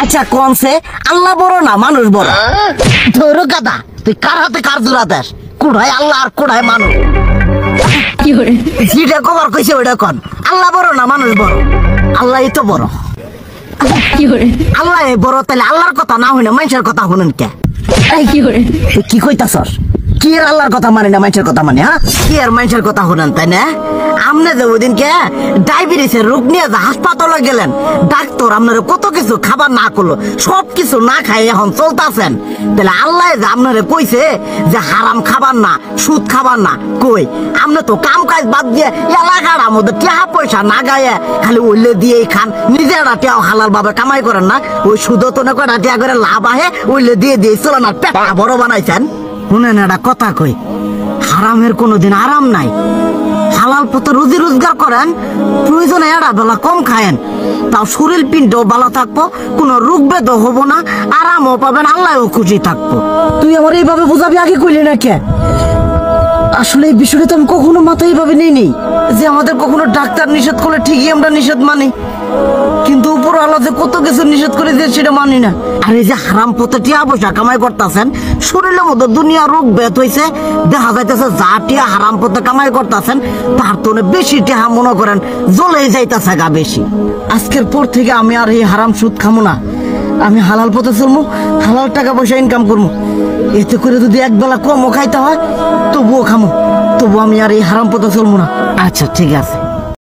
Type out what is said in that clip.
আচ্ছা কোনছে আল্লাহ বড় না মানুষ বড়? ধরো গাদা, তুই কার হাতে কার জোড়া দেশ? কুড়াই আল্লাহ আর কুড়াই মানুষ। যেটা কবার কইছে ওইটা কন। আল্লাহ বড় না মানুষ বড়? আল্লাহই তো বড়। আল্লাহ বড়, তাহলে আল্লাহর কথা না হইনা মানুষের কথা শুনেন কে? তুই কি কইতাছস? কি এর আল্লাহর কথা মানে না মানুষের কথা মানে? হ্যাঁ, কি আর মানুষের কথা শুনেন তাই না? আমনে যে ওই দিনকে ডায়াবেটিসের রোগ নিয়ে যে হাসপাতালে গেলেন, ডাক্তার আপনার কত কিছু খাবার না করলো, সব কিছু না খাই এখন চলতেছেন, তাহলে আল্লাহ যে আপনারে কইছে যে হারাম খাবার না, সুদ খাবার না, কই আপনি তো কাম কাজ বাদ দিয়ে এলাকার মধ্যে টাকা পয়সা না গায়ে খালি ওইলে দিয়েই খান, নিজেরা টিয়াও হালাল ভাবে কামাই করেন না, ওই সুদ তো না কটা টিয়া করে লাভ আহে ওইলে দিয়ে দিয়ে চলেন আর পেট বড় বানাইছেন। শুনেন একটা কথা কই, হারামের কোনোদিন আরাম নাই। হালাল পথে রুজি রোজগার করেন, প্রয়োজনে এড়া বেলা কম খায়েন, তাও শরীর পিণ্ডও ভালো থাকবো, কোনো রোগ বেদও হবো না, আরামও পাবেন, আল্লাহও খুশি থাকবো। তুই আমার এইভাবে বুঝাবি আগে কইলি না কে? আসলে এই বিষয়টা তো আমি কখনো মাথায় এইভাবে নিই যে আমাদের কখনো ডাক্তার নিষেধ করলে ঠিকই আমরা নিষেধ মানি, কিন্তু উপর আল্লাহ যে কত কিছু নিষেধ করে দিয়ে সেটা মানি না। আর এই যে হারাম পথে টিয়া পয়সা কামাই করতেছেন, শরীরের মধ্যে দুনিয়া রোগ ব্যাত হয়েছে, দেখা যাইতেছে যা টিয়া হারাম পথে কামাই করতেছেন তার তো বেশি টিয়া মনে করেন জ্বলেই যাইতেছে গা বেশি। আজকের পর থেকে আমি আর এই হারাম সুদ খামো না, আমি হালাল পথে চলবো, হালাল টাকা পয়সা ইনকাম করবো। এতে করে যদি একবেলা কমও খাইতে হয় তবুও খামো, তবু আমি আর এই হারাম পথে চলবো না। আচ্ছা ঠিক আছে।